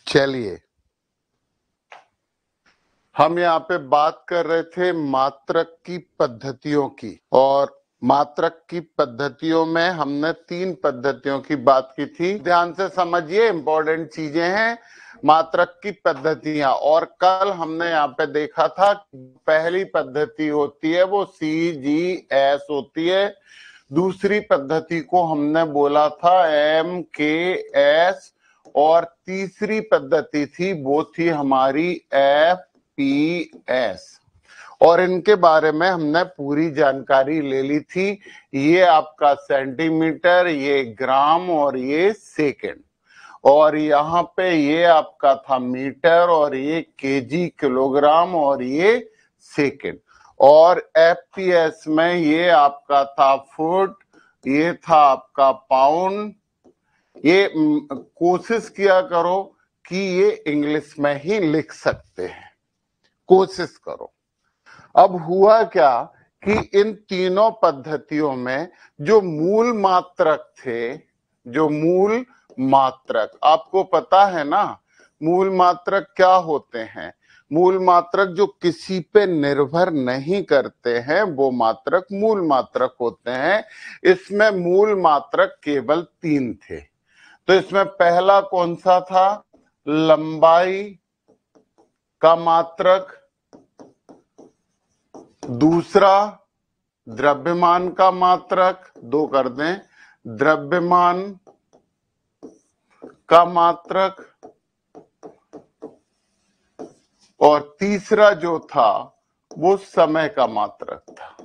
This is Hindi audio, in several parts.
चलिए, हम यहाँ पे बात कर रहे थे मात्रक की पद्धतियों की, और मात्रक की पद्धतियों में हमने 3 पद्धतियों की बात की थी। ध्यान से समझिए, इंपॉर्टेंट चीजें हैं मात्रक की पद्धतियां। और कल हमने यहाँ पे देखा था पहली पद्धति होती है वो CGS होती है, दूसरी पद्धति को हमने बोला था MKS, और तीसरी पद्धति थी वो थी हमारी FPS। और इनके बारे में हमने पूरी जानकारी ले ली थी। ये आपका सेंटीमीटर, ये ग्राम और ये सेकंड, और यहाँ पे ये आपका था मीटर, और ये केजी किलोग्राम, और ये सेकंड। और FPS में ये आपका था फुट, ये था आपका पाउंड। ये कोशिश किया करो कि ये इंग्लिश में ही लिख सकते हैं, कोशिश करो। अब हुआ क्या कि इन तीनों पद्धतियों में जो मूल मात्रक थे, जो मूल मात्रक, आपको पता है ना मूल मात्रक क्या होते हैं? मूल मात्रक जो किसी पे निर्भर नहीं करते हैं वो मात्रक मूल मात्रक होते हैं। इसमें मूल मात्रक केवल 3 थे। तो इसमें पहला कौन सा था? लंबाई का मात्रक, दूसरा द्रव्यमान का मात्रक, 2 कर दें, द्रव्यमान का मात्रक, और तीसरा जो था वो समय का मात्रक था।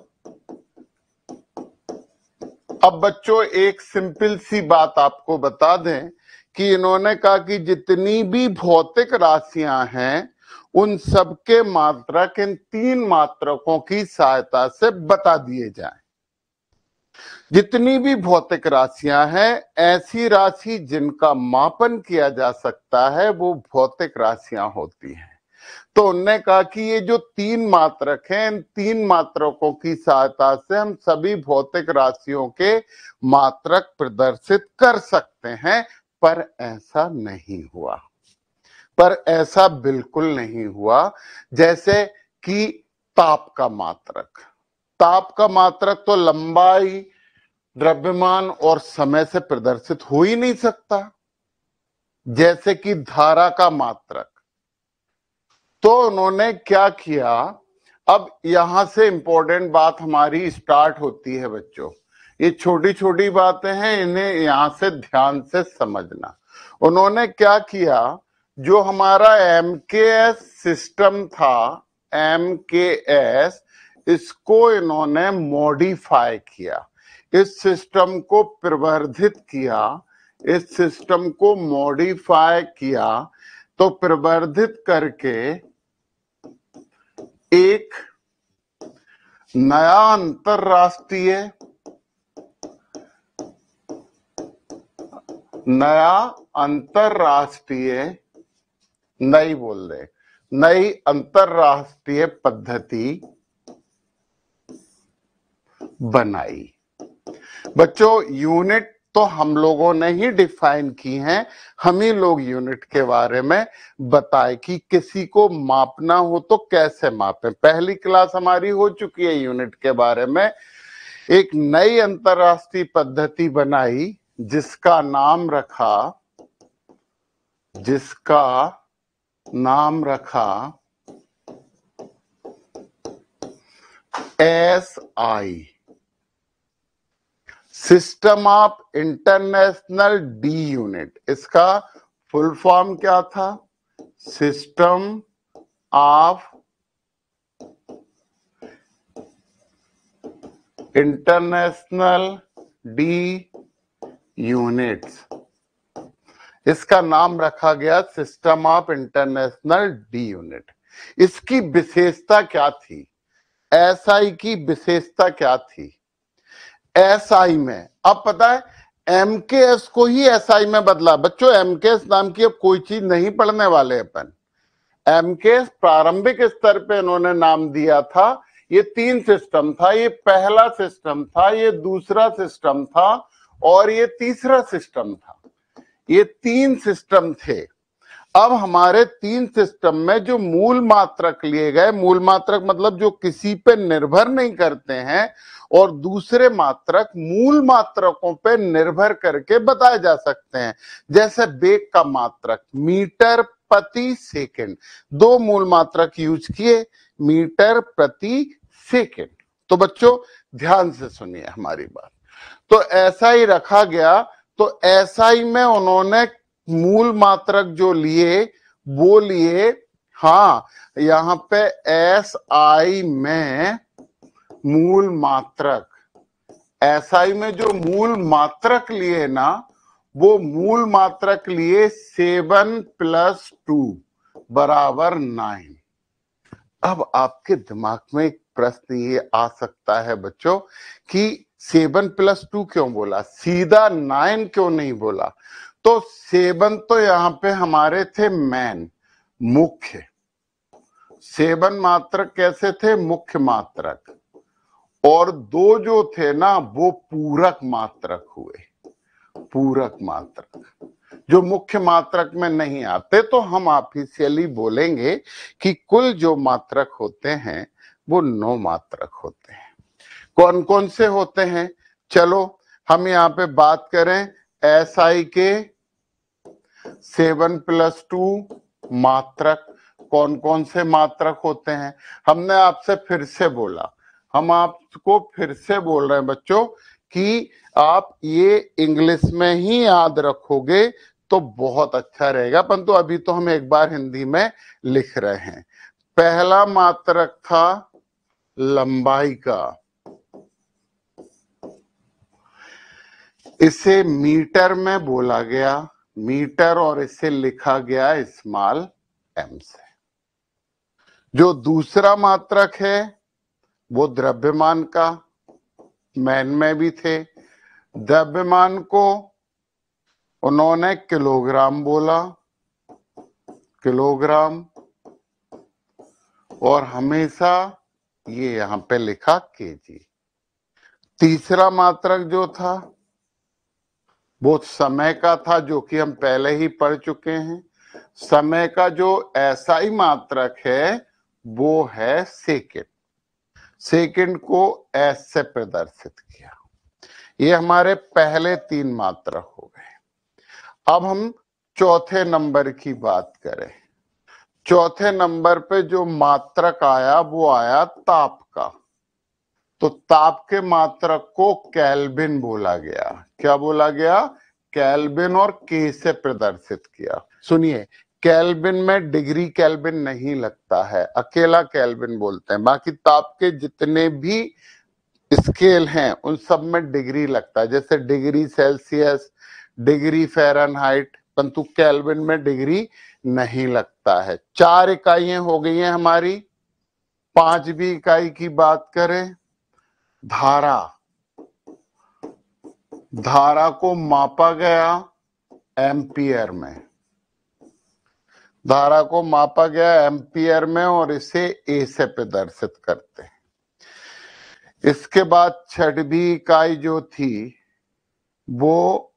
अब बच्चों एक सिंपल सी बात आपको बता दें कि इन्होंने कहा कि जितनी भी भौतिक राशियां हैं उन सबके मात्रक इन 3 मात्रकों की सहायता से बता दिए जाएं। जितनी भी भौतिक राशियां हैं, ऐसी राशि जिनका मापन किया जा सकता है वो भौतिक राशियां होती हैं। तो उन्होंने कहा कि ये जो 3 मात्रक हैं, इन 3 मात्रकों की सहायता से हम सभी भौतिक राशियों के मात्रक प्रदर्शित कर सकते हैं। पर ऐसा नहीं हुआ, पर ऐसा बिल्कुल नहीं हुआ। जैसे कि ताप का मात्रक, ताप का मात्रक तो लंबाई, द्रव्यमान और समय से प्रदर्शित हो ही नहीं सकता। जैसे कि धारा का मात्रक। तो उन्होंने क्या किया, अब यहां से इंपॉर्टेंट बात हमारी स्टार्ट होती है बच्चों। ये छोटी छोटी बातें हैं, इन्हें यहां से ध्यान से समझना। उन्होंने क्या किया, जो हमारा MKS सिस्टम था, MKS, इसको इन्होंने मॉडिफाई किया, इस सिस्टम को प्रवर्धित किया, इस सिस्टम को मॉडिफाई किया। तो प्रवर्धित करके एक नया अंतरराष्ट्रीय नई अंतरराष्ट्रीय पद्धति बनाई। बच्चों यूनिट तो हम लोगों ने ही डिफाइन की हैं, हम ही लोग यूनिट के बारे में बताए कि किसी को मापना हो तो कैसे मापें। पहली क्लास हमारी हो चुकी है यूनिट के बारे में। एक नई अंतरराष्ट्रीय पद्धति बनाई जिसका नाम SI, system of international D unit. इसका फुल फॉर्म क्या था? System of international D units. इसका नाम रखा गया system of international D unit. इसकी विशेषता क्या थी? SI की विशेषता क्या थी? SI में अब पता है MKS को ही SI में बदला। बच्चों MKS नाम की अब कोई चीज नहीं पढ़ने वाले अपन। MKS प्रारंभिक स्तर पे इन्होंने नाम दिया था। ये 3 सिस्टम था, ये पहला सिस्टम था, ये दूसरा सिस्टम था, और ये तीसरा सिस्टम था। ये 3 सिस्टम थे। अब हमारे तीन सिस्टम में जो मूल मात्रक लिए गए, मूल मात्रक मतलब जो किसी पे निर्भर नहीं करते हैं, और दूसरे मात्रक मूल मात्रकों पे निर्भर करके बताए जा सकते हैं। जैसे वेग का मात्रक मीटर प्रति सेकंड, दो मूल मात्रक यूज किए, मीटर प्रति सेकंड। तो बच्चों ध्यान से सुनिए हमारी बात। तो ऐसा ही रखा गया, तो ऐसा ही में उन्होंने मूल मात्रक जो लिए वो लिए, हाँ यहां पे एस आई में मूल मात्रक, एसआई में जो मूल मात्रक लिए ना, वो मूल मात्रक लिए 7 + 2 = 9। अब आपके दिमाग में एक प्रश्न ये आ सकता है बच्चों कि 7 + 2 क्यों बोला, सीधा 9 क्यों नहीं बोला? तो 7 तो यहां पे हमारे थे मैन, मुख्य। 7 मात्रक कैसे थे? मुख्य मात्रक। और दो जो थे ना वो पूरक मात्रक हुए, पूरक मात्रक जो मुख्य मात्रक में नहीं आते। तो हम ऑफिशियली बोलेंगे कि कुल जो मात्रक होते हैं वो 9 मात्रक होते हैं। कौन कौन से होते हैं? चलो हम यहाँ पे बात करें एसआई के 7 + 2 मात्रक। कौन कौन से मात्रक होते हैं? हमने आपसे फिर से बोला, हम आपको फिर से बोल रहे हैं बच्चों कि आप ये इंग्लिश में ही याद रखोगे तो बहुत अच्छा रहेगा, परंतु अभी तो हम एक बार हिंदी में लिख रहे हैं। पहला मात्रक था लंबाई का, इसे मीटर में बोला गया, मीटर, और इसे लिखा गया स्मॉल एम से। जो दूसरा मात्रक है वो द्रव्यमान का, मैन में भी थे। द्रव्यमान को उन्होंने किलोग्राम बोला, किलोग्राम, और हमेशा ये यहां पे लिखा केजी। तीसरा मात्रक जो था वो समय का था, जो कि हम पहले ही पढ़ चुके हैं। समय का जो एसआई मात्रक है वो है सेकंड। सेकंड को एस से प्रदर्शित किया। ये हमारे पहले 3 मात्रक हो गए। अब हम चौथे नंबर की बात करें। चौथे नंबर पे जो मात्रक आया वो आया ताप का। तो ताप के मात्रक को केल्विन बोला गया। क्या बोला गया? केल्विन, और के से प्रदर्शित किया। सुनिए, केल्विन में डिग्री केल्विन नहीं लगता है, अकेला केल्विन बोलते हैं। बाकी ताप के जितने भी स्केल हैं उन सब में डिग्री लगता है, जैसे डिग्री सेल्सियस, डिग्री फ़ारेनहाइट, परंतु केल्विन में डिग्री नहीं लगता है। 4 इकाइयां हो गई हैं हमारी। 5वीं इकाई की बात करें, धारा। धारा को मापा गया एम्पियर में, धारा को मापा गया एम्पियर में, और इसे ए से प्रदर्शित करते हैं। इसके बाद 6वीं इकाई जो थी वो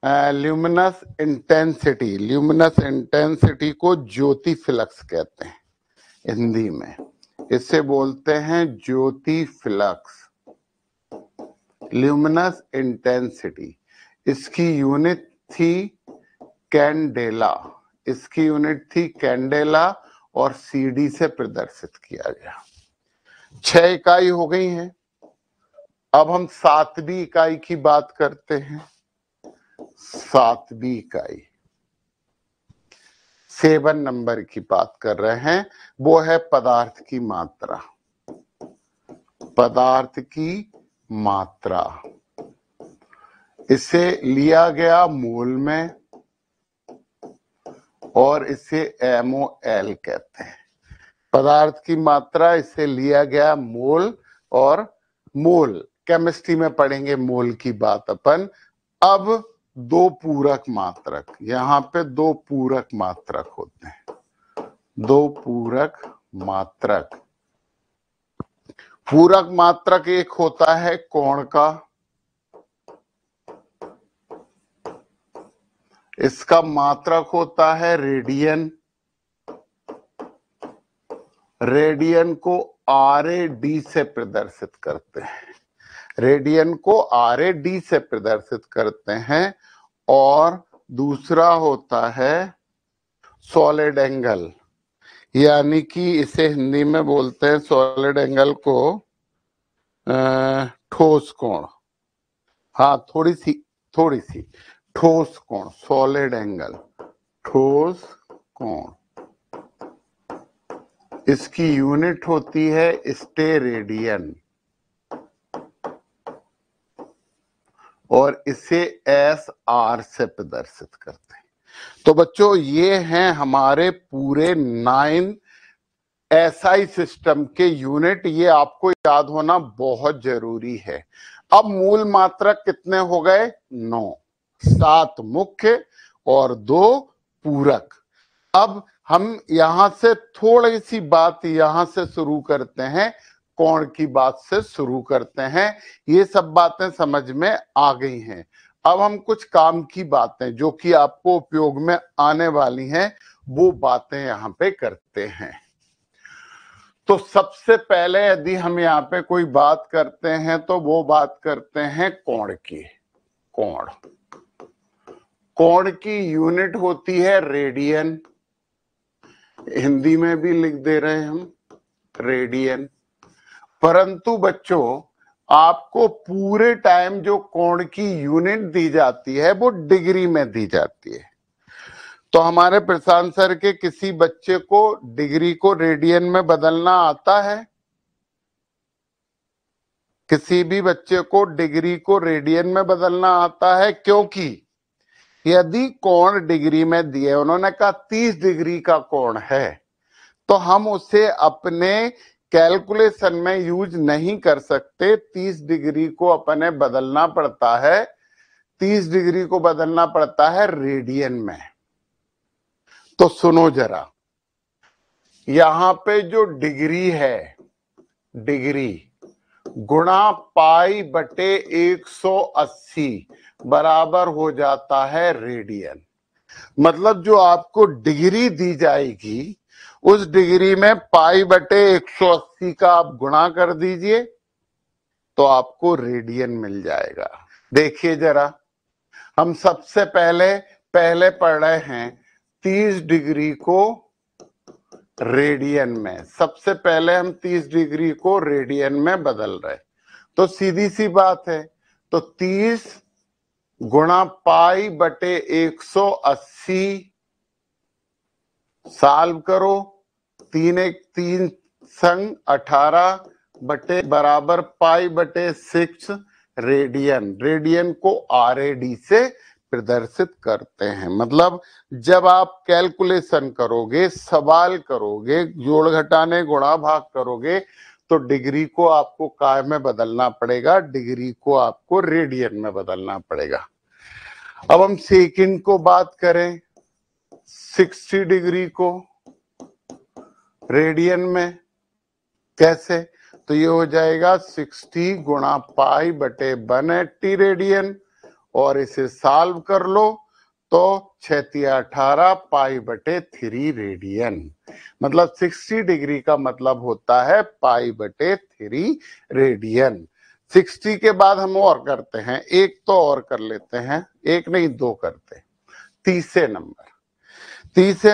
ल्यूमिनस इंटेंसिटी। ल्यूमिनस इंटेंसिटी को ज्योति फ्लक्स कहते हैं हिंदी में, इसे बोलते हैं ज्योति फ्लक्स, ल्यूमिनस इंटेंसिटी। इसकी यूनिट थी कैंडेला, इसकी यूनिट थी कैंडेला, और सीडी से प्रदर्शित किया गया। 6 इकाई हो गई हैं। अब हम 7वीं इकाई की बात करते हैं। 7वीं इकाई 7 नंबर की बात कर रहे हैं, वो है पदार्थ की मात्रा। पदार्थ की मात्रा, इसे लिया गया मोल में, और इसे MOL कहते हैं। पदार्थ की मात्रा, इसे लिया गया मोल, और मोल केमिस्ट्री में पढ़ेंगे मोल की बात अपन। अब 2 पूरक मात्रक, यहां पे 2 पूरक मात्रक होते हैं। 2 पूरक मात्रक। पूरक मात्रक एक होता है कोण का, इसका मात्रक होता है रेडियन। रेडियन को RAD से प्रदर्शित करते हैं, रेडियन को RAD से प्रदर्शित करते हैं। और दूसरा होता है सॉलिड एंगल, यानी कि इसे हिंदी में बोलते हैं सॉलिड एंगल को ठोस कोण। हाँ, थोड़ी सी ठोस कोण, सॉलिड एंगल, ठोस कोण। इसकी यूनिट होती है स्टेरेडियन और इसे SR से प्रदर्शित करते हैं। तो बच्चों, ये हैं हमारे पूरे 9 SI सिस्टम के यूनिट। ये आपको याद होना बहुत जरूरी है। अब मूल मात्रक कितने हो गए? 9, 7 मुख्य और 2 पूरक। अब हम यहां से थोड़ी सी बात यहां से शुरू करते हैं, कोण की बात से शुरू करते हैं। ये सब बातें समझ में आ गई हैं। अब हम कुछ काम की बातें जो कि आपको उपयोग में आने वाली हैं, वो बातें यहां पे करते हैं। तो सबसे पहले यदि हम यहाँ पे कोई बात करते हैं तो वो बात करते हैं कोण की। कोण की यूनिट होती है रेडियन, हिंदी में भी लिख दे रहे हैं हम रेडियन। परंतु बच्चों, आपको पूरे टाइम जो कोण की यूनिट दी जाती है वो डिग्री में दी जाती है। तो हमारे प्रशांत सर के किसी बच्चे को डिग्री को रेडियन में बदलना आता है? किसी भी बच्चे को डिग्री को रेडियन में बदलना आता है? क्योंकि यदि कोण डिग्री में दिए, उन्होंने कहा 30 डिग्री का कोण है, तो हम उसे अपने कैलकुलेशन में यूज नहीं कर सकते। 30 डिग्री को अपने बदलना पड़ता है, 30 डिग्री को बदलना पड़ता है रेडियन में। तो सुनो जरा, यहां पे जो डिग्री है, डिग्री गुणा पाई बटे 180 बराबर हो जाता है रेडियन। मतलब जो आपको डिग्री दी जाएगी, उस डिग्री में पाई बटे 180 का आप गुणा कर दीजिए तो आपको रेडियन मिल जाएगा। देखिए जरा, हम सबसे पहले पढ़ रहे हैं 30 डिग्री को रेडियन में। सबसे पहले हम 30 डिग्री को रेडियन में बदल रहे, तो सीधी सी बात है, तो 30 गुणा पाई बटे 180 सॉल्व करो, 3 1 3 संग 18 बटे बराबर पाई बटे 6 रेडियन। रेडियन को RAD से प्रदर्शित करते हैं। मतलब जब आप कैलकुलेशन करोगे, सवाल करोगे, जोड़ घटाने गुणा भाग करोगे, तो डिग्री को आपको काय में बदलना पड़ेगा, डिग्री को आपको रेडियन में बदलना पड़ेगा। अब हम सेकंड को बात करें, 60 डिग्री को रेडियन में कैसे? तो ये हो जाएगा 60 गुणा पाई बटे 180 रेडियन, और इसे सॉल्व कर लो तो 6 18 पाई बटे 3 रेडियन। मतलब 60 डिग्री का मतलब होता है पाई बटे 3 रेडियन। 60 के बाद हम और करते हैं, एक तो और कर लेते हैं, एक नहीं 2 करते हैं। 30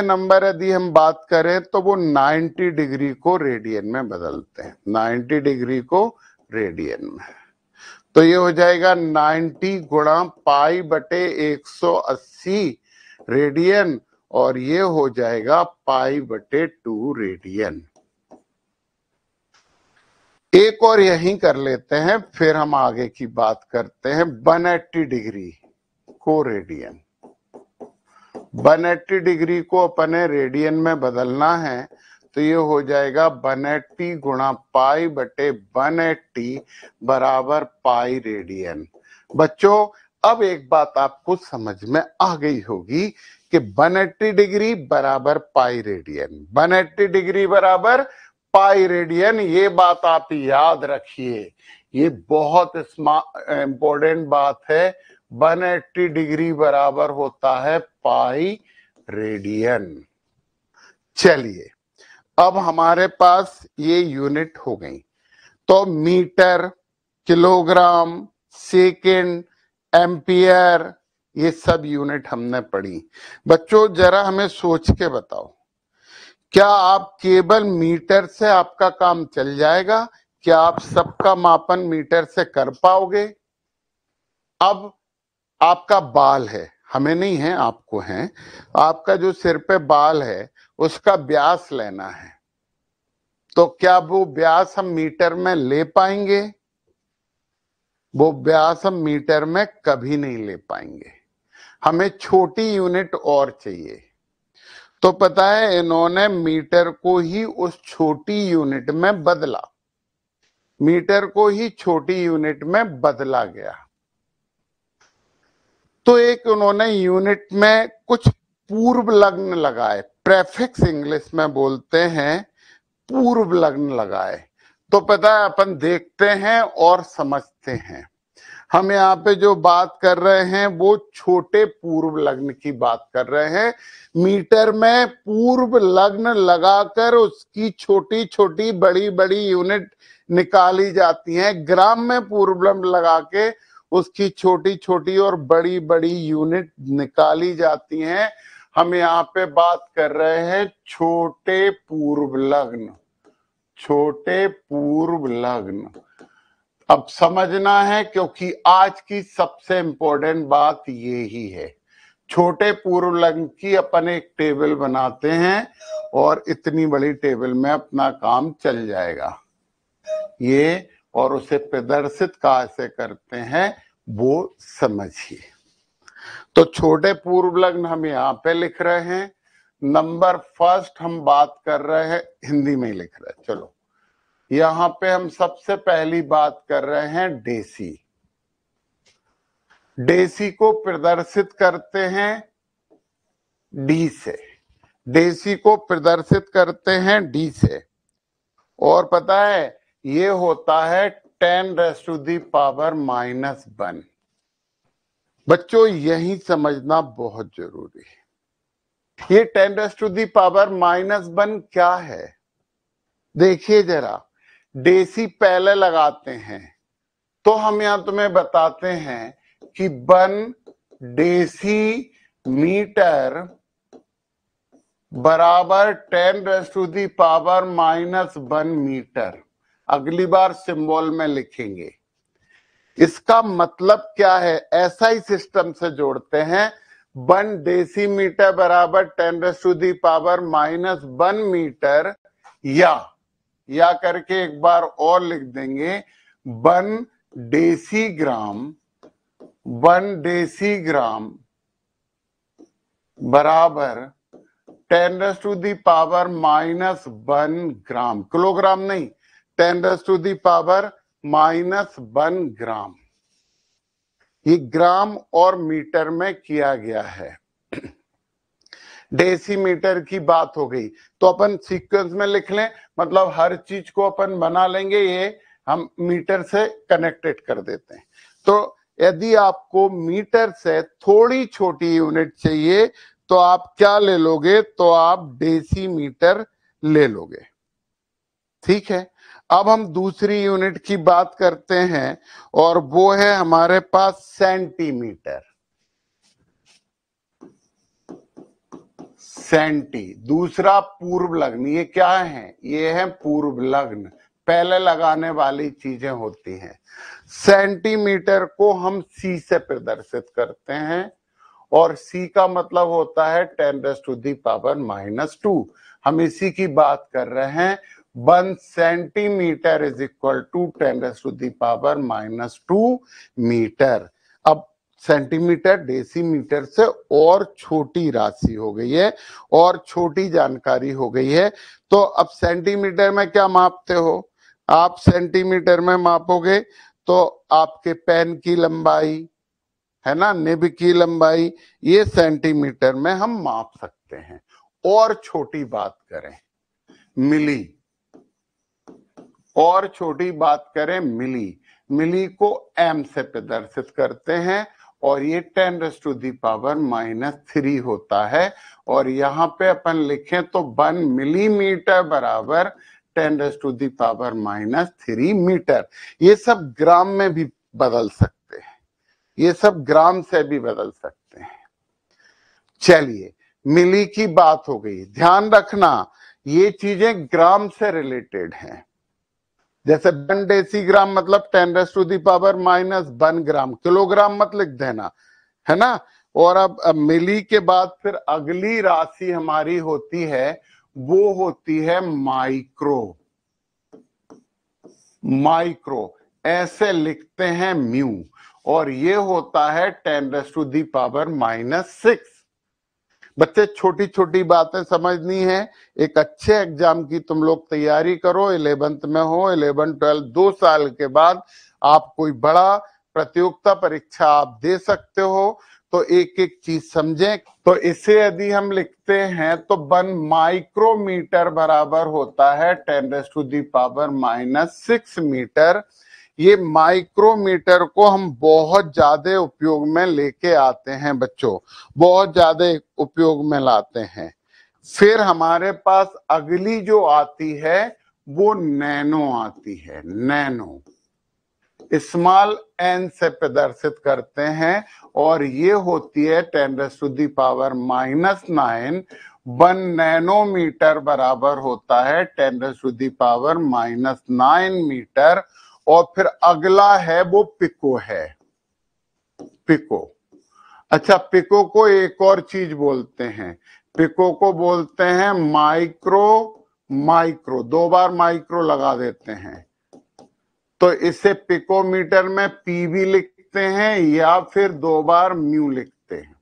नंबर यदि हम बात करें तो वो 90 डिग्री को रेडियन में बदलते हैं, 90 डिग्री को रेडियन में। तो ये हो जाएगा 90 गुणा पाई बटे 180 रेडियन, और ये हो जाएगा पाई बटे 2 रेडियन। एक और यही कर लेते हैं, फिर हम आगे की बात करते हैं 180 डिग्री को रेडियन। 180 डिग्री को अपने रेडियन में बदलना है, तो ये हो जाएगा 180 गुणा पाई बटे 180 बराबर पाई रेडियन। बच्चों, अब एक बात आपको समझ में आ गई होगी कि 180 डिग्री बराबर पाई रेडियन, 180 डिग्री बराबर पाई रेडियन। ये बात आप याद रखिए, ये बहुत इंपॉर्टेंट बात है, 180 डिग्री बराबर होता है पाई रेडियन। चलिए अब हमारे पास ये यूनिट हो गई, तो मीटर, किलोग्राम, सेकेंड, एम्पियर, ये सब यूनिट हमने पढ़ी। बच्चों जरा हमें सोच के बताओ, क्या आप केवल मीटर से आपका काम चल जाएगा? क्या आप सबका मापन मीटर से कर पाओगे? अब आपका बाल है, हमें नहीं है, आपको है, आपका जो सिर पे बाल है उसका व्यास लेना है, तो क्या वो व्यास हम मीटर में ले पाएंगे? वो व्यास हम मीटर में कभी नहीं ले पाएंगे, हमें छोटी यूनिट और चाहिए। तो पता है इन्होंने मीटर को ही उस छोटी यूनिट में बदला, मीटर को ही छोटी यूनिट में बदला गया। तो एक उन्होंने यूनिट में कुछ पूर्व लग्न लगाए, प्रेफिक्स इंग्लिश में बोलते हैं, पूर्व लग्न लगाए। तो पता है अपन देखते हैं और समझते हैं। हम यहाँ पे जो बात कर रहे हैं वो छोटे पूर्व लग्न की बात कर रहे हैं। मीटर में पूर्व लग्न लगाकर उसकी छोटी छोटी बड़ी बड़ी यूनिट निकाली जाती हैं। ग्राम में पूर्व लग्न लगा के उसकी छोटी छोटी और बड़ी बड़ी यूनिट निकाली जाती हैं। हम यहाँ पे बात कर रहे हैं छोटे पूर्व लग्न, छोटे पूर्व लग्न। अब समझना है क्योंकि आज की सबसे इंपॉर्टेंट बात ये ही है। छोटे पूर्व लग्न की अपन एक टेबल बनाते हैं और इतनी बड़ी टेबल में अपना काम चल जाएगा ये, और उसे प्रदर्शित कैसे करते हैं वो समझिए। तो छोटे पूर्व लग्न हम यहाँ पे लिख रहे हैं। नंबर फर्स्ट हम बात कर रहे हैं, हिंदी में ही लिख रहे हैं। चलो यहां पे हम सबसे पहली बात कर रहे हैं डेसी। डेसी को प्रदर्शित करते हैं डी से, डेसी को प्रदर्शित करते हैं डी से, और पता है ये होता है 10⁻⁻⁻1। बच्चों यही समझना बहुत जरूरी है। ये 10⁻⁻1 क्या है? देखिए जरा, डेसी पहले लगाते हैं तो हम यहां तुम्हें बताते हैं कि 1 डेसीमीटर बराबर 10⁻⁻1 मीटर। अगली बार सिंबल में लिखेंगे। इसका मतलब क्या है? ऐसा ही सिस्टम से जोड़ते हैं। 1 डेसीमीटर बराबर 10⁻⁻1 मीटर, या करके एक बार और लिख देंगे 1 डेसीग्राम, 1 डेसीग्राम बराबर 10⁻⁻1 ग्राम। किलोग्राम नहीं, 10⁻⁻1 ग्राम। ये ग्राम और मीटर में किया गया है। डेसीमीटर की बात हो गई तो अपन सीक्वेंस में लिख लें, मतलब हर चीज को अपन बना लेंगे, ये हम मीटर से कनेक्टेड कर देते हैं। तो यदि आपको मीटर से थोड़ी छोटी यूनिट चाहिए तो आप क्या ले लोगे? तो आप डेसीमीटर ले लोगे। ठीक है, अब हम दूसरी यूनिट की बात करते हैं और वो है हमारे पास सेंटीमीटर। सेंटी, दूसरा पूर्व लग्न। ये क्या है? ये है पूर्व लग्न, पहले लगाने वाली चीजें होती हैं। सेंटीमीटर को हम सी से प्रदर्शित करते हैं और सी का मतलब होता है 10⁻⁻2। हम इसी की बात कर रहे हैं। 1 centimetre is equal to 10⁻⁻2 metre. अब सेंटीमीटर डेसीमीटर से और छोटी राशि हो गई है और छोटी जानकारी हो गई है। तो अब सेंटीमीटर में क्या मापते हो? आप सेंटीमीटर में मापोगे तो आपके पेन की लंबाई है ना, निब की लंबाई, ये सेंटीमीटर में हम माप सकते हैं। और छोटी बात करें मिली, और छोटी बात करें मिली, मिली को एम से प्रदर्शित करते हैं और ये 10⁻³ होता है। और यहाँ पे अपन लिखें तो 1 मिलीमीटर बराबर 10⁻³ मीटर। ये सब ग्राम में भी बदल सकते हैं, ये सब ग्राम से भी बदल सकते हैं। चलिए, मिली की बात हो गई। ध्यान रखना ये चीजें ग्राम से रिलेटेड हैं। जैसे 1 डेसीग्राम मतलब 10⁻⁻1 ग्राम, किलोग्राम मत लिख देना, है ना। और अब मिली के बाद फिर अगली राशि हमारी होती है, वो होती है माइक्रो। माइक्रो ऐसे लिखते हैं म्यू, और ये होता है 10⁻⁻6। बच्चे छोटी छोटी बातें समझनी है। एक अच्छे एग्जाम की तुम लोग तैयारी करो, 11th में हो, 11 12 2 साल के बाद आप कोई बड़ा प्रतियोगिता परीक्षा आप दे सकते हो, तो एक एक चीज समझें। तो इसे यदि हम लिखते हैं तो 1 माइक्रोमीटर बराबर होता है 10⁻⁻6 मीटर। ये माइक्रोमीटर को हम बहुत ज्यादा उपयोग में लेके आते हैं बच्चों, बहुत ज्यादा उपयोग में लाते हैं। फिर हमारे पास अगली जो आती है वो नैनो आती है। नैनो स्मॉल एन से प्रदर्शित करते हैं, और ये होती है 10⁻⁻9। 1 नैनोमीटर बराबर होता है 10⁻⁻9 मीटर। और फिर अगला है वो पिको है। पिको, अच्छा पिको को एक और चीज बोलते हैं, पिको को बोलते हैं माइक्रो। माइक्रो 2 बार माइक्रो लगा देते हैं, तो इसे पिकोमीटर में पी भी लिखते हैं या फिर 2 बार म्यू लिखते हैं।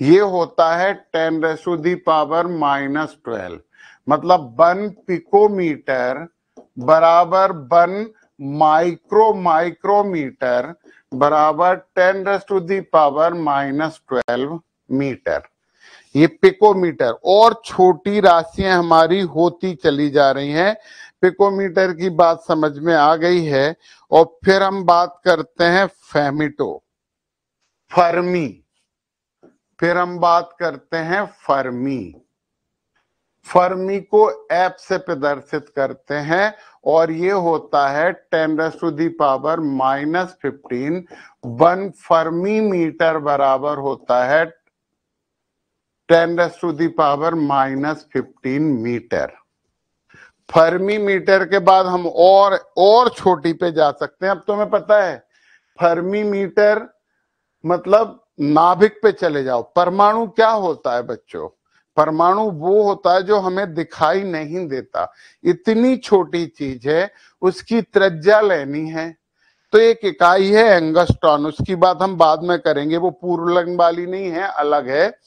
ये होता है 10⁻⁻12, मतलब 1 पिकोमीटर बराबर 1 माइक्रोमीटर बराबर 10⁻⁻12 मीटर। ये पिकोमीटर। और छोटी राशियां हमारी होती चली जा रही हैं। पिकोमीटर की बात समझ में आ गई है। और फिर हम बात करते हैं फेमिटो, फर्मी। फिर हम बात करते हैं फर्मी। फर्मी को एफ से प्रदर्शित करते हैं, और ये होता है 10⁻⁻15। 1 फर्मी मीटर बराबर होता है 10⁻⁻15 मीटर। फर्मी मीटर के बाद हम और छोटी पे जा सकते हैं। अब तुम्हें पता है फर्मी मीटर मतलब नाभिक पे चले जाओ। परमाणु क्या होता है बच्चों? परमाणु वो होता है जो हमें दिखाई नहीं देता, इतनी छोटी चीज है, उसकी त्रिज्या लेनी है तो एक इकाई है एंगस्ट्रॉन, उसकी बात हम बाद में करेंगे, वो पूर्वलग्न वाली नहीं है, अलग है,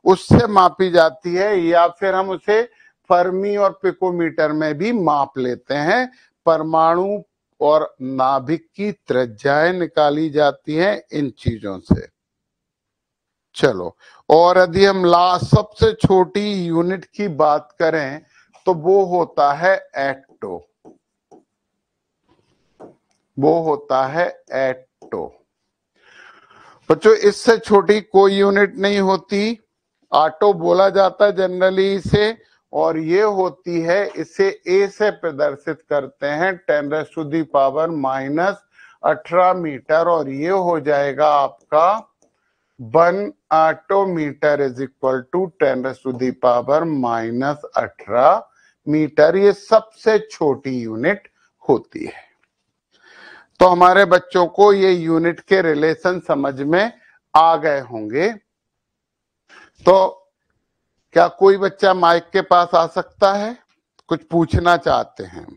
उससे मापी जाती है। या फिर हम उसे फर्मी और पिकोमीटर में भी माप लेते हैं। परमाणु और नाभिक की त्रिज्याएं निकाली जाती हैं इन चीजों से। चलो, और यदि हम लास्ट सबसे छोटी यूनिट की बात करें तो वो होता है एटो। वो होता है एटो। बच्चों इससे छोटी कोई यूनिट नहीं होती, आटो बोला जाता है जनरली इसे, और ये होती है, इसे ए से प्रदर्शित करते हैं 10⁻⁻18 मीटर, और ये हो जाएगा आपका 1 आटोमीटर इज इक्वल टू 10⁻⁻18 मीटर। ये सबसे छोटी यूनिट होती है। तो हमारे बच्चों को ये यूनिट के रिलेशन समझ में आ गए होंगे। तो क्या कोई बच्चा माइक के पास आ सकता है, कुछ पूछना चाहते हैं?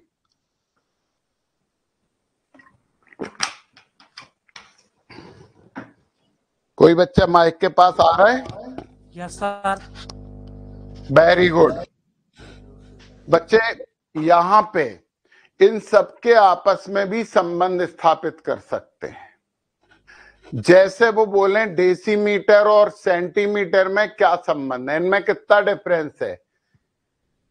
कोई बच्चा माइक के पास आ रहा है? Yes sir. Very good. बच्चे यहाँ पे इन सबके आपस में भी संबंध स्थापित कर सकते हैं। जैसे वो बोले डेसीमीटर और सेंटीमीटर में क्या संबंध है, इनमें कितना डिफरेंस है?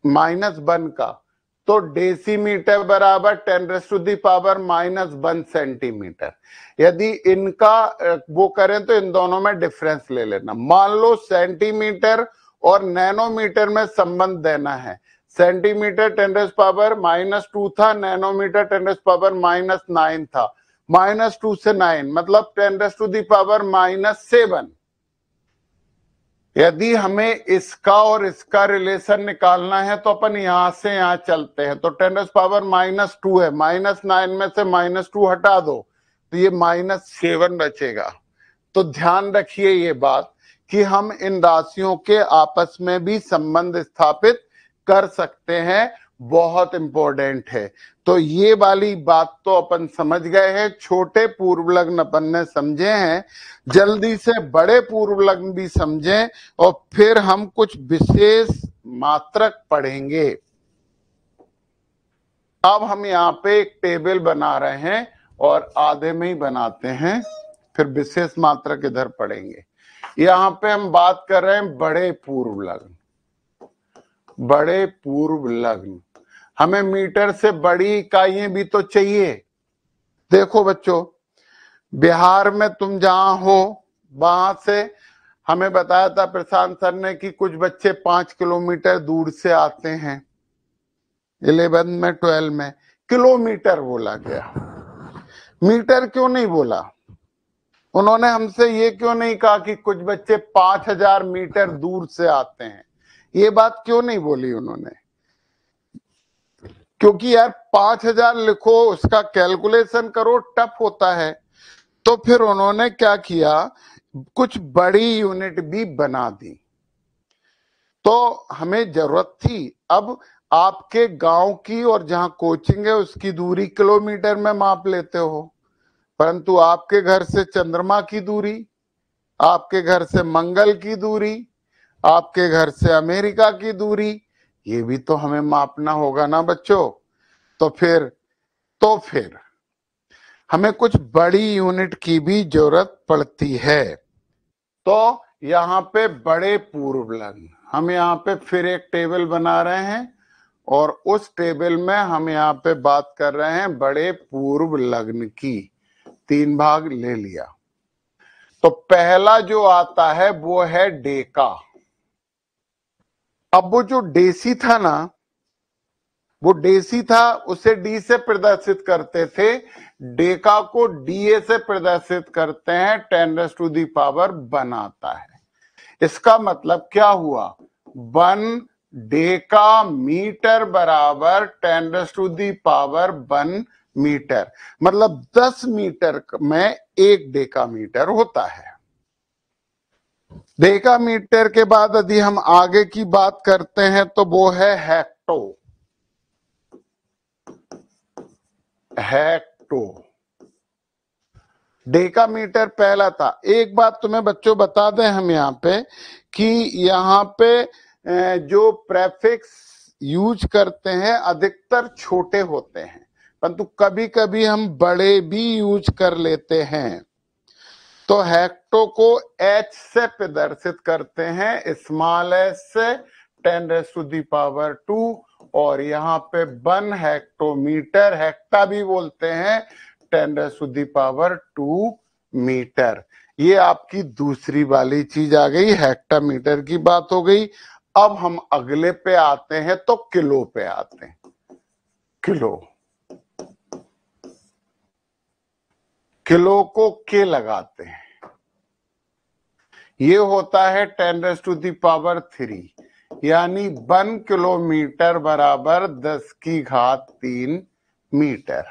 -1 का। तो डेसीमीटर बराबर 10⁻⁻1 सेंटीमीटर। यदि इनका वो करें तो इन दोनों में डिफरेंस ले लेना। मान लो सेंटीमीटर और नैनोमीटर में संबंध देना है। सेंटीमीटर 10⁻⁻2 था, नैनोमीटर 10⁻⁻9 था। -2 से 9 मतलब 10⁻⁻7। यदि हमें इसका और इसका रिलेशन निकालना है तो अपन यहां से यहां चलते हैं। तो 10⁻⁻2 है, -9 में से -2 हटा दो तो ये -7 बचेगा। तो ध्यान रखिए ये बात कि हम इन राशियों के आपस में भी संबंध स्थापित कर सकते हैं, बहुत इंपॉर्टेंट है। तो ये वाली बात तो अपन समझ गए हैं, छोटे पूर्व लग्न अपन ने समझे हैं। जल्दी से बड़े पूर्व लग्न भी समझें और फिर हम कुछ विशेष मात्रक पढ़ेंगे। अब हम यहाँ पे एक टेबल बना रहे हैं और आधे में ही बनाते हैं, फिर विशेष मात्रक इधर पढ़ेंगे। यहाँ पे हम बात कर रहे हैं बड़े पूर्व लग्न। बड़े पूर्व लग्न, हमें मीटर से बड़ी इकाइयां भी तो चाहिए। देखो बच्चों, बिहार में तुम जहां हो वहां से हमें बताया था प्रशांत सर ने कि कुछ बच्चे 5 किलोमीटर दूर से आते हैं। 11 में 12 में किलोमीटर बोला गया, मीटर क्यों नहीं बोला? उन्होंने हमसे ये क्यों नहीं कहा कि कुछ बच्चे 5000 मीटर दूर से आते हैं? ये बात क्यों नहीं बोली उन्होंने? क्योंकि यार 5000 लिखो, उसका कैलकुलेशन करो, टफ होता है। तो फिर उन्होंने क्या किया, कुछ बड़ी यूनिट भी बना दी। तो हमें जरूरत थी। अब आपके गांव की और जहां कोचिंग है उसकी दूरी किलोमीटर में माप लेते हो, परंतु आपके घर से चंद्रमा की दूरी, आपके घर से मंगल की दूरी, आपके घर से अमेरिका की दूरी, ये भी तो हमें मापना होगा ना बच्चों। तो फिर हमें कुछ बड़ी यूनिट की भी जरूरत पड़ती है। तो यहाँ पे बड़े पूर्व लग्न, हम यहाँ पे फिर एक टेबल बना रहे हैं और उस टेबल में हम यहाँ पे बात कर रहे हैं बड़े पूर्व लग्न की। 3 भाग ले लिया। तो पहला जो आता है वो है डेका। अब वो जो डेसी था ना, वो डेसी था, उसे डी से प्रदर्शित करते थे। डेका को डीए से प्रदर्शित करते हैं, 10⁻1 आता है। इसका मतलब क्या हुआ, 1 डेका मीटर बराबर 10⁻1 मीटर, मतलब 10 मीटर में 1 डेका मीटर होता है। डेका मीटर के बाद यदि हम आगे की बात करते हैं तो वो है हेक्टो। डेका मीटर पहला था। एक बात तुम्हें बच्चों बता दें हम यहाँ पे कि यहाँ पे जो प्रेफिक्स यूज करते हैं अधिकतर छोटे होते हैं, परंतु कभी कभी हम बड़े भी यूज कर लेते हैं। तो हेक्टो को एच से प्रदर्शित करते हैं, स्मॉल एच से 10⁻², और यहाँ पे 1 हेक्टोमीटर, हेक्टा भी बोलते हैं, 10⁻² मीटर। ये आपकी दूसरी वाली चीज आ गई, हेक्टामीटर की बात हो गई। अब हम अगले पे आते हैं तो किलो पे आते हैं। किलो को के लगाते हैं, ये होता है 10⁻³ यानी 1 किलोमीटर बराबर 10⁻³ मीटर।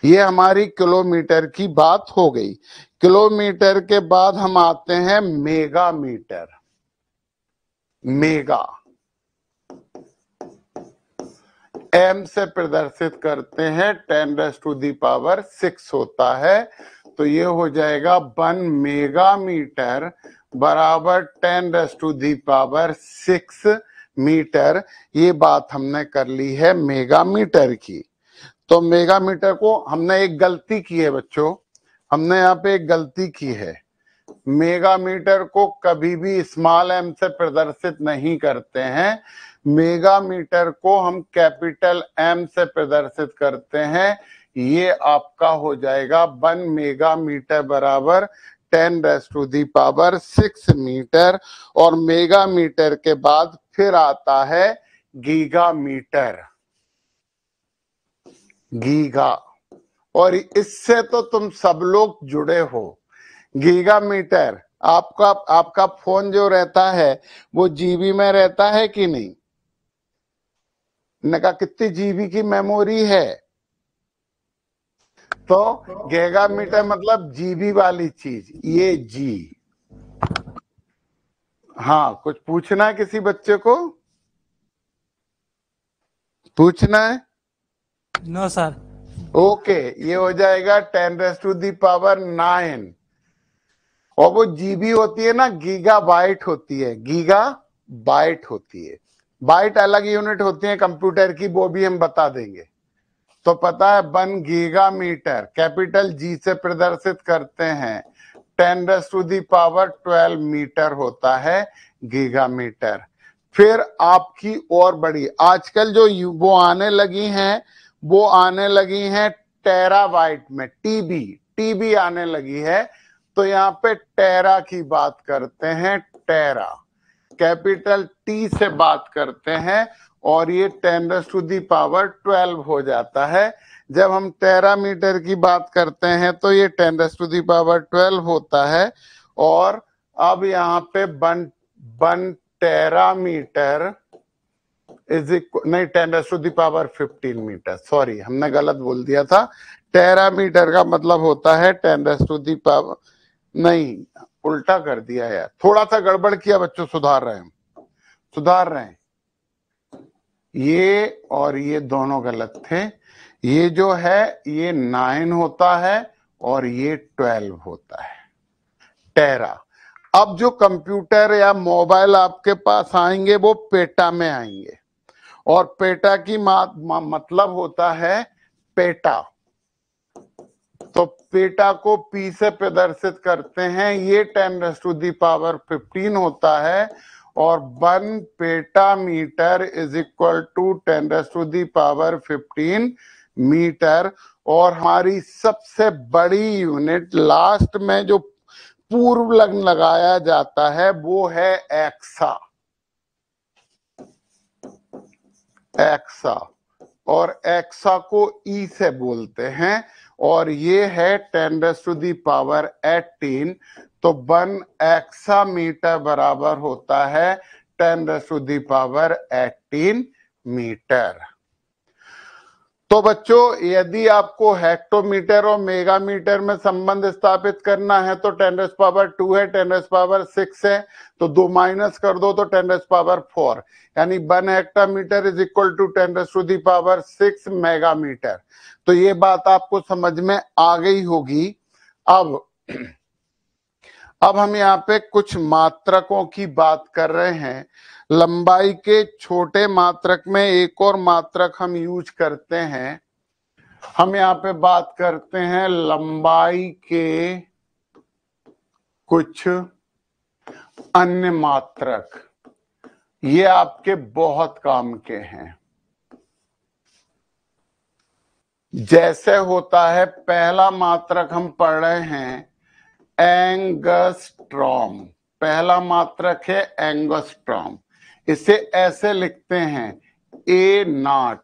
ये हमारी किलोमीटर की बात हो गई। किलोमीटर के बाद हम आते हैं मेगा मीटर। मेगा एम से प्रदर्शित करते हैं, 10⁻6 होता है। तो ये हो जाएगा 1 मेगा मीटर बराबर 10⁻6 मीटर। ये बात हमने कर ली है मेगा मीटर की। तो मेगा मीटर को हमने एक गलती की है बच्चों, हमने यहाँ पे एक गलती की है। मेगा मीटर को कभी भी स्मॉल एम से प्रदर्शित नहीं करते हैं, मेगा मीटर को हम कैपिटल M से प्रदर्शित करते हैं, ये आपका हो जाएगा 1 मेगा मीटर बराबर 10⁻⁶ मीटर। और मेगा मीटर के बाद फिर आता है गीगा मीटर, गीगा। और इससे तो तुम सब लोग जुड़े हो। गीगा मीटर, आपका फोन जो रहता है वो जीबी में रहता है कि नहीं? ने कहा कितनी जीबी की मेमोरी है? तो गीगा मीटर मतलब जीबी वाली चीज, ये जी। हाँ, कुछ पूछना है किसी बच्चे को? पूछना है? No sir. ओके, ये हो जाएगा 10⁻⁹ और वो जीबी होती है ना, गीगा बाइट होती है, गीगा बाइट होती है। बाइट अलग यूनिट होती है कंप्यूटर की, वो भी हम बता देंगे। तो पता है 1 गीगा मीटर कैपिटल जी से प्रदर्शित करते हैं, 10⁻12 मीटर होता है गीगा मीटर। फिर आपकी और बड़ी आजकल जो वो आने लगी हैं, वो आने लगी हैं टेराबाइट में, टीबी आने लगी है। तो यहाँ पे टेरा की बात करते हैं, टेरा कैपिटल टी से बात करते हैं, और ये 10⁻12 हो जाता है। जब हम टेरा मीटर की बात करते हैं तो ये 10⁻12 होता है। और अब यहाँ पे 1 टेरा मीटर इज इक्वल, नहीं 10⁻15 मीटर, सॉरी हमने गलत बोल दिया था। टेरा मीटर का मतलब होता है 10⁻, नहीं उल्टा कर दिया यार, थोड़ा सा गड़बड़ किया बच्चों, सुधार रहे हैं। ये और ये दोनों गलत थे। ये जो है ये 9 होता है और ये 12 होता है टेरा। अब जो कंप्यूटर या मोबाइल आपके पास आएंगे वो पेटा में आएंगे, और पेटा की मतलब होता है पेटा। तो पेटा को पी से प्रदर्शित करते हैं, ये 10⁻15 होता है। और 1 petametre is equal to 10⁻15 metre. और हमारी सबसे बड़ी यूनिट लास्ट में जो पूर्व लग्न लगाया जाता है वो है एक्सा, एक्सा। और एक्सा को ई से बोलते हैं, और ये है 10⁻18। तो 1 एक्सा मीटर बराबर होता है 10⁻18 मीटर। तो बच्चों, यदि आपको हेक्टोमीटर और मेगामीटर में संबंध स्थापित करना है तो 10⁻2 है, 10⁻6 है, तो 2 माइनस कर दो तो 10⁻4, यानी 1 हेक्टोमीटर इज इक्वल टू 10⁻6 मेगामीटर। तो ये बात आपको समझ में आ गई होगी। अब हम यहाँ पे कुछ मात्रकों की बात कर रहे हैं। लंबाई के छोटे मात्रक में एक और मात्रक हम यूज करते हैं। हम यहाँ पे बात करते हैं लंबाई के कुछ अन्य मात्रक, ये आपके बहुत काम के हैं। जैसे होता है, पहला मात्रक हम पढ़ रहे हैं एंगस्ट्रॉम। पहला मात्रक है एंगस्ट्रॉम। इसे ऐसे लिखते हैं A0।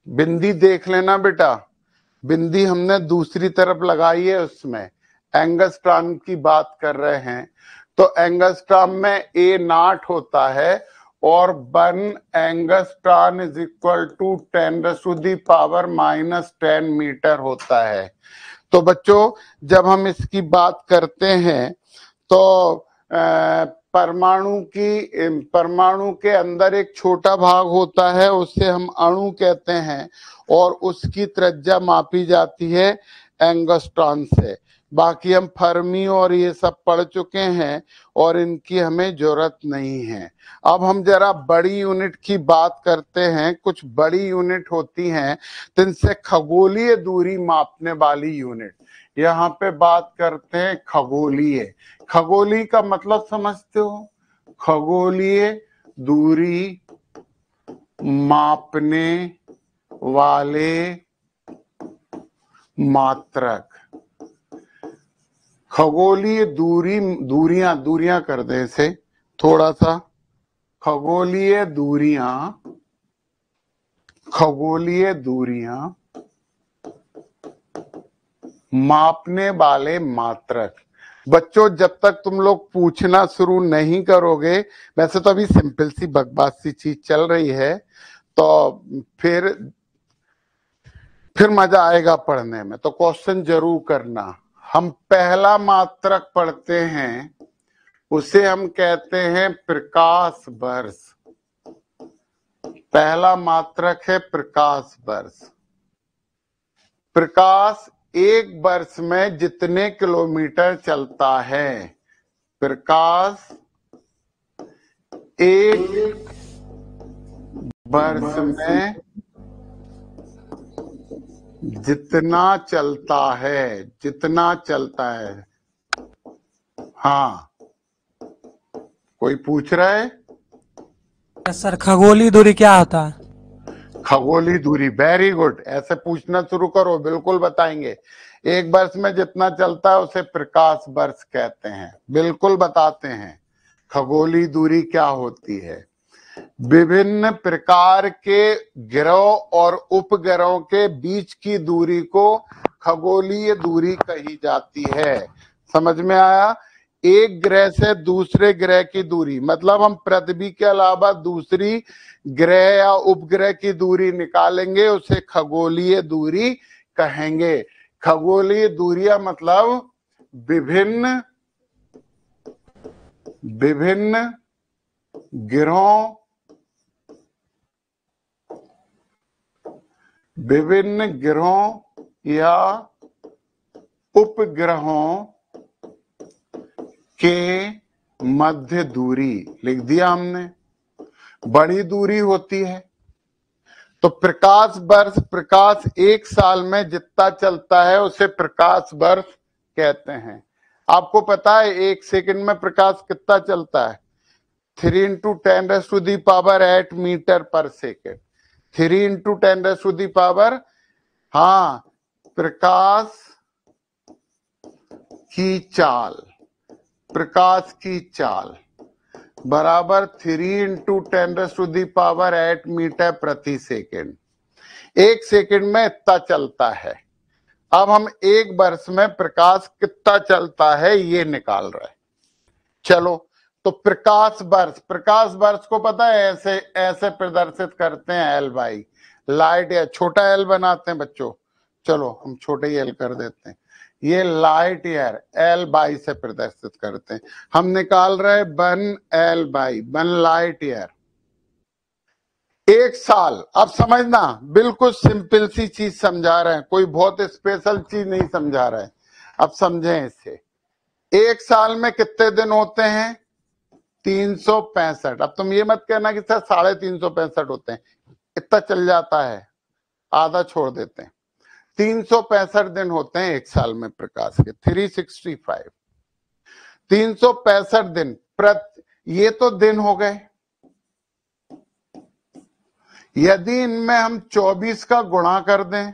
बिंदी देख लेना बेटा, बिंदी हमने दूसरी तरफ लगाई है, उसमें एंगस्ट्रॉम की बात कर रहे हैं। तो एंगस्ट्रॉम में A0 होता है, और 1 angstrom is equal to 10⁻⁻10 metre होता है। तो बच्चों, जब हम इसकी बात करते हैं तो परमाणु के अंदर एक छोटा भाग होता है, उसे हम अणु कहते हैं, और उसकी त्रिज्या मापी जाती है एंगस्ट्रॉम से। बाकी हम फर्मी और ये सब पढ़ चुके हैं और इनकी हमें जरूरत नहीं है। अब हम जरा बड़ी यूनिट की बात करते हैं। कुछ बड़ी यूनिट होती हैं, तो इनसे खगोलीय दूरी मापने वाली यूनिट, यहाँ पे बात करते हैं खगोलीय। खगोलीय का मतलब समझते हो? खगोलीय दूरी मापने वाले मात्रक। खगोलीय दूरियां कर दे इसे थोड़ा सा। खगोलीय दूरियां मापने वाले मात्रक। बच्चों जब तक तुम लोग पूछना शुरू नहीं करोगे, वैसे तो अभी सिंपल सी बकवास सी चीज चल रही है, तो फिर मजा आएगा पढ़ने में। तो क्वेश्चन जरूर करना। हम पहला मात्रक पढ़ते हैं, उसे हम कहते हैं प्रकाश वर्ष। पहला मात्रक है प्रकाश वर्ष। प्रकाश एक वर्ष में जितने किलोमीटर चलता है, प्रकाश एक वर्ष में जितना चलता है। हाँ, कोई पूछ रहा है? सर खगोलीय दूरी क्या होता है? खगोलीय दूरी, वेरी गुड। ऐसे पूछना शुरू करो, बिल्कुल बताएंगे। एक वर्ष में जितना चलता है उसे प्रकाश वर्ष कहते हैं। बिल्कुल बताते हैं खगोलीय दूरी क्या होती है। विभिन्न प्रकार के ग्रह और उपग्रहों के बीच की दूरी को खगोलीय दूरी कही जाती है। समझ में आया? एक ग्रह से दूसरे ग्रह की दूरी, मतलब हम पृथ्वी के अलावा दूसरी ग्रह या उपग्रह की दूरी निकालेंगे, उसे खगोलीय दूरी कहेंगे। खगोलीय दूरियां मतलब विभिन्न ग्रहों या उपग्रहों के मध्य दूरी। लिख दिया हमने। बड़ी दूरी होती है तो प्रकाश एक साल में जितना चलता है उसे प्रकाश वर्ष कहते हैं। आपको पता है एक सेकंड में प्रकाश कितना चलता है? 3 × 10⁸ मीटर पर सेकेंड। 3 × 10⁻, हाँ, प्रकाश की चाल बराबर 3 × 10⁸ मीटर प्रति सेकेंड। एक सेकंड में इतना चलता है। अब हम एक वर्ष में प्रकाश कितना चलता है ये निकाल रहे हैं। चलो, तो प्रकाश वर्ष को पता है ऐसे प्रदर्शित करते हैं एल बाई लाइट, या छोटा एल बनाते हैं बच्चों। चलो हम छोटे एल कर देते हैं। ये लाइट ईयर एल बाई से प्रदर्शित करते हैं। हम निकाल रहे 1 लाइट ईयर। एक साल, अब समझना, बिल्कुल सिंपल सी चीज समझा रहे हैं, कोई बहुत स्पेशल चीज नहीं समझा रहे हैं। अब समझें इसे। एक साल में कितने दिन होते हैं? 365। अब तुम ये मत कहना कि सर 365 होते हैं, इतना चल जाता है, आधा छोड़ देते हैं। 365 दिन होते हैं एक साल में प्रकाश के। 365 365 दिन ये तो दिन हो गए। यदि इनमें हम 24 का गुणा कर दें,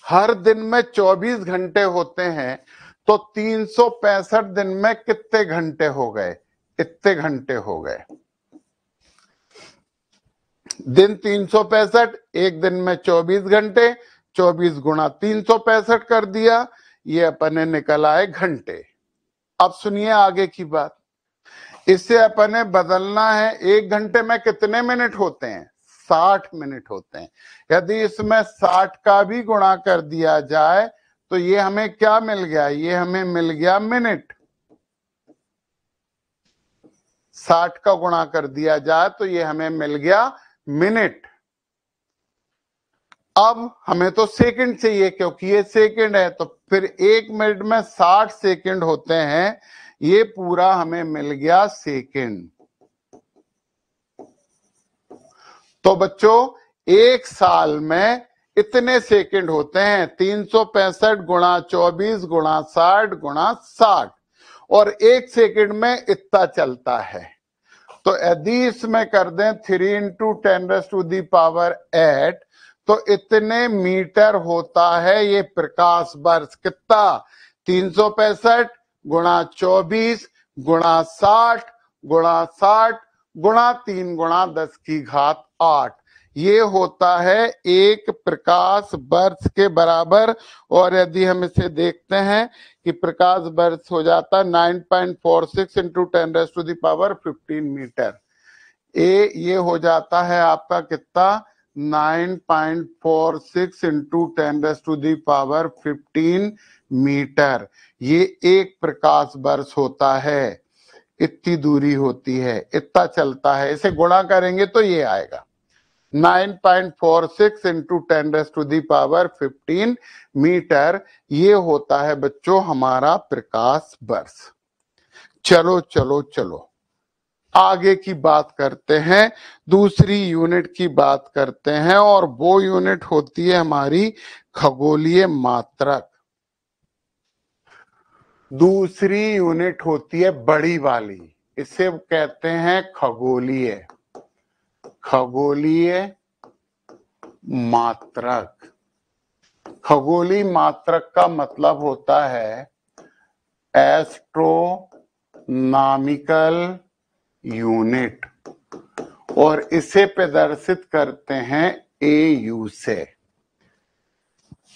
हर दिन में 24 घंटे होते हैं, तो 365 दिन में कितने घंटे हो गए? इतने घंटे हो गए। दिन 365, एक दिन में 24 घंटे, 24 गुणा 365 कर दिया, ये अपने निकल आए घंटे। अब सुनिए आगे की बात। इससे अपने बदलना है, एक घंटे में कितने मिनट होते हैं? 60 मिनट होते हैं। यदि इसमें 60 का भी गुणा कर दिया जाए तो ये हमें क्या मिल गया? ये हमें मिल गया मिनट। 60 का गुणा कर दिया जाए तो ये हमें मिल गया मिनट। अब हमें तो सेकंड चाहिए क्योंकि ये सेकंड है, तो फिर एक मिनट में 60 सेकंड होते हैं, ये पूरा हमें मिल गया सेकंड। तो बच्चों एक साल में इतने सेकंड होते हैं, 365 गुणा 24 गुणा 60 गुणा 60, और एक सेकंड में इतना चलता है। तो यदि इसमें कर दें 3 इंटू 10⁸8 तो इतने मीटर होता है ये प्रकाश वर्ष। कितना? 365 गुणा 24 गुणा 60 गुणा 60 गुणा 3 गुणा 10⁸8 ये होता है एक प्रकाश वर्ष के बराबर। और यदि हम इसे देखते हैं कि प्रकाश वर्ष हो जाता है 9.46 इंटू 10⁻15 मीटर। ये हो जाता है आपका कितना? 9.46 इंटू 10⁻15 मीटर। ये एक प्रकाश वर्ष होता है। इतनी दूरी होती है, इतना चलता है। इसे गुणा करेंगे तो ये आएगा 9.46 इंटू 10⁻15 मीटर। ये होता है बच्चों हमारा प्रकाश वर्ष। चलो चलो चलो आगे की बात करते हैं, दूसरी यूनिट की बात करते हैं, और वो यूनिट होती है हमारी खगोलीय मात्रक। दूसरी यूनिट होती है बड़ी वाली, इसे कहते हैं खगोलीय मात्रक। खगोलीय मात्रक का मतलब होता है एस्ट्रोनॉमिकल यूनिट, और इसे प्रदर्शित करते हैं AU से।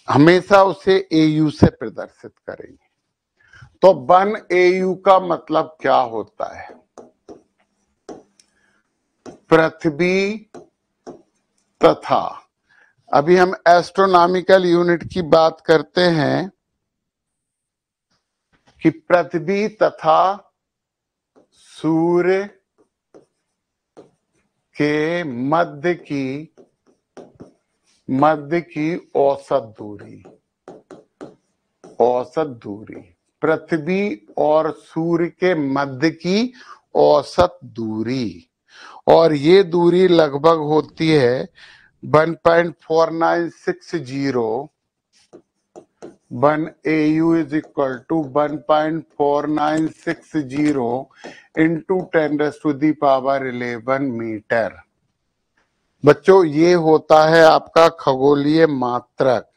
हमेशा उसे AU से प्रदर्शित करेंगे। तो 1 AU का मतलब क्या होता है? पृथ्वी तथा, अभी हम एस्ट्रोनॉमिकल यूनिट की बात करते हैं कि पृथ्वी तथा सूर्य के मध्य की औसत दूरी, पृथ्वी और सूर्य के मध्य की औसत दूरी, और ये दूरी लगभग होती है 1.4960। 1 AU is equal to 1.4960 into 10⁻11 metre. बच्चों ये होता है आपका खगोलीय मात्रक।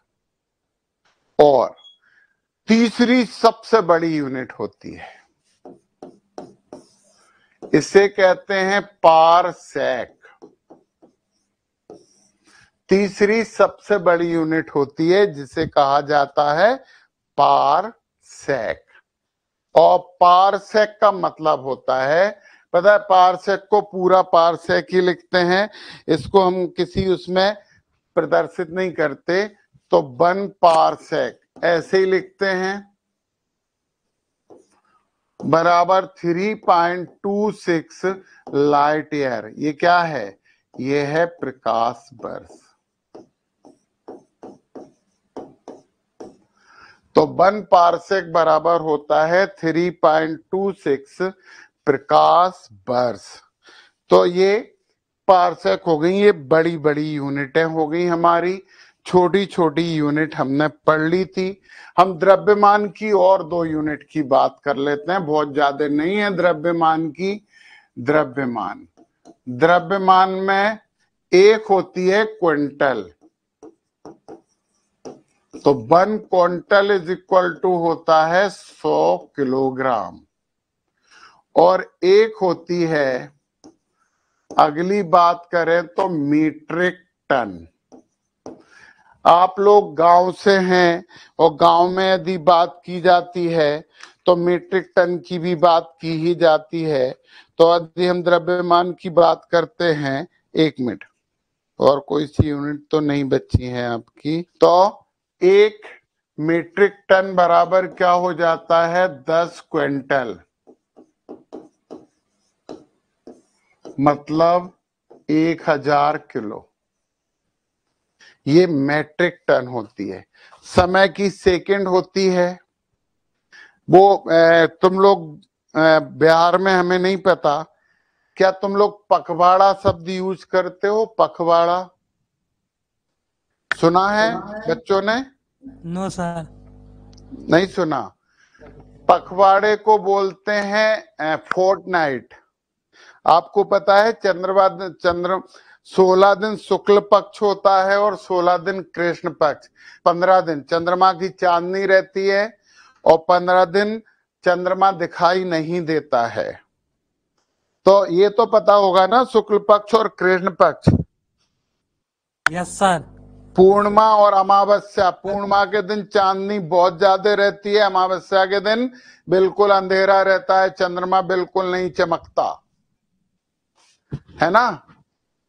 और तीसरी सबसे बड़ी यूनिट होती है, इसे कहते हैं पारसेक। तीसरी सबसे बड़ी यूनिट होती है जिसे कहा जाता है पारसेक। और पारसेक का मतलब होता है, पता है, पारसेक को पूरा पारसेक ही लिखते हैं, इसको हम किसी उसमें प्रदर्शित नहीं करते, तो 1 पारसेक ऐसे ही लिखते हैं, बराबर 3.26 लाइट ईयर। ये क्या है? ये है प्रकाश वर्ष। तो 1 पारसेक बराबर होता है 3.26 प्रकाश वर्ष। तो ये पारसेक हो गई, ये बड़ी बड़ी यूनिटें हो गई हमारी। छोटी छोटी यूनिट हमने पढ़ ली थी। हम द्रव्यमान की और 2 यूनिट की बात कर लेते हैं, बहुत ज्यादा नहीं है द्रव्यमान की। द्रव्यमान में एक होती है क्विंटल, तो 1 क्विंटल इज इक्वल टू होता है 100 किलोग्राम। और एक होती है, अगली बात करें तो मीट्रिक टन। आप लोग गांव से हैं, और गांव में यदि बात की जाती है तो मीट्रिक टन की भी बात की ही जाती है। तो यदि हम द्रव्यमान की बात करते हैं, 1 मिनट, और कोई सी यूनिट तो नहीं बची है आपकी, तो 1 मीट्रिक टन बराबर क्या हो जाता है? 10 क्विंटल, मतलब 1000 किलो। ये मैट्रिक टन होती है। समय की सेकंड होती है, वो तुम लोग बिहार में, हमें नहीं पता, क्या तुम लोग पखवाड़ा शब्द यूज करते हो? पखवाड़ा सुना है बच्चों ने? No sir. नहीं सुना? पखवाड़े को बोलते हैं फोर्टनाइट। आपको पता है चंद्र 16 दिन शुक्ल पक्ष होता है और 16 दिन कृष्ण पक्ष। 15 दिन चंद्रमा की चांदनी रहती है और 15 दिन चंद्रमा दिखाई नहीं देता है। तो ये तो पता होगा ना, शुक्ल पक्ष और कृष्ण पक्ष। Yes sir. पूर्णिमा और अमावस्या, पूर्णिमा के दिन चांदनी बहुत ज्यादा रहती है, अमावस्या के दिन बिल्कुल अंधेरा रहता है, चंद्रमा बिल्कुल नहीं चमकता है ना।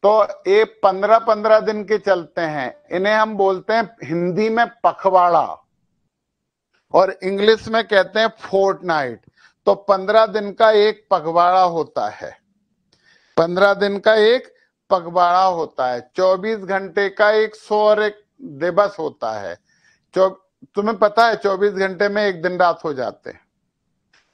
तो ये 15-15 दिन के चलते हैं, इन्हें हम बोलते हैं हिंदी में पखवाड़ा और इंग्लिश में कहते हैं फोर्टनाइट। तो 15 दिन का एक पखवाड़ा होता है, 15 दिन का एक पखवाड़ा होता है, 24 घंटे का एक सौर दिवस होता है। तुम्हें पता है 24 घंटे में एक दिन रात हो जाते हैं।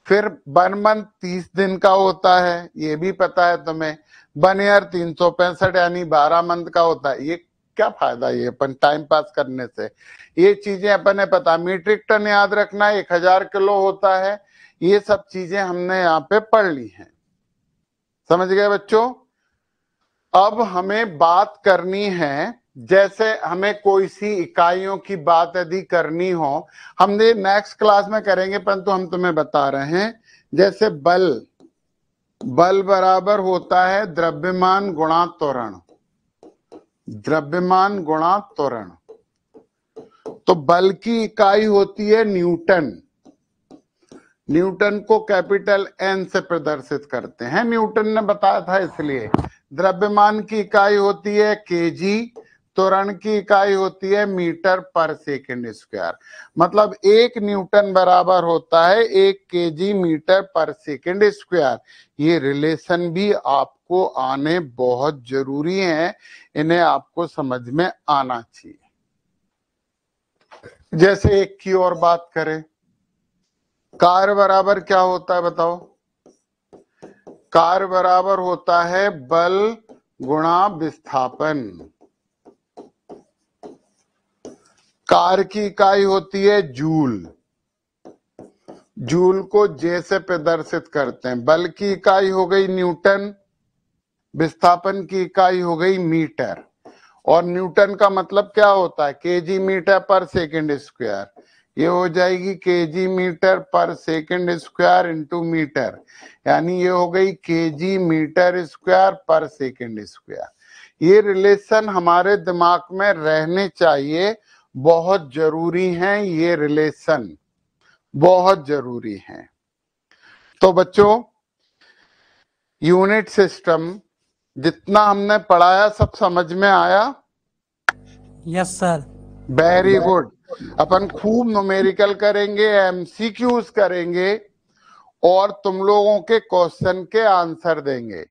फिर 1 मंथ 30 दिन का होता है, ये भी पता है तुम्हें। 1 ईयर 365 यानी 12 मंथ का होता है। ये क्या फायदा ये अपन टाइम पास करने से, ये चीजें अपने पता। मीट्रिक टन याद रखना 1000 किलो होता है, ये सब चीजें हमने यहाँ पे पढ़ ली हैं। समझ गए बच्चों। अब हमें बात करनी है, जैसे हमें कोई सी इकाइयों की बात यदि करनी हो, हमने नेक्स्ट क्लास में करेंगे, परंतु हम तुम्हें बता रहे हैं। जैसे बल, बल बराबर होता है द्रव्यमान गुणा त्वरण, द्रव्यमान गुणा त्वरण। तो बल की इकाई होती है न्यूटन, न्यूटन को कैपिटल एन से प्रदर्शित करते हैं, न्यूटन ने बताया था इसलिए। द्रव्यमान की इकाई होती है केजी, त्वरण की इकाई होती है मीटर पर सेकंड स्क्वायर। मतलब 1 न्यूटन बराबर होता है 1 केजी मीटर पर सेकंड स्क्वायर। ये रिलेशन भी आपको आने बहुत जरूरी है, इन्हें आपको समझ में आना चाहिए। जैसे एक की और बात करें, कार्य बराबर क्या होता है बताओ। कार्य बराबर होता है बल गुणा विस्थापन। कार्य की इकाई होती है जूल, जूल को जे से प्रदर्शित करते हैं। बल की इकाई हो गई न्यूटन, विस्थापन की इकाई हो गई मीटर। और न्यूटन का मतलब क्या होता है, केजी मीटर पर सेकंड स्क्वायर। ये हो जाएगी केजी मीटर पर सेकंड स्क्वायर इंटू मीटर, यानी ये हो गई केजी मीटर स्क्वायर पर सेकंड स्क्वायर। ये रिलेशन हमारे दिमाग में रहने चाहिए, बहुत जरूरी है, ये रिलेशन बहुत जरूरी है। तो बच्चों, यूनिट सिस्टम जितना हमने पढ़ाया सब समझ में आया। Yes sir. Very good. अपन खूब न्यूमेरिकल करेंगे, एमसीक्यूज करेंगे और तुम लोगों के क्वेश्चन के आंसर देंगे।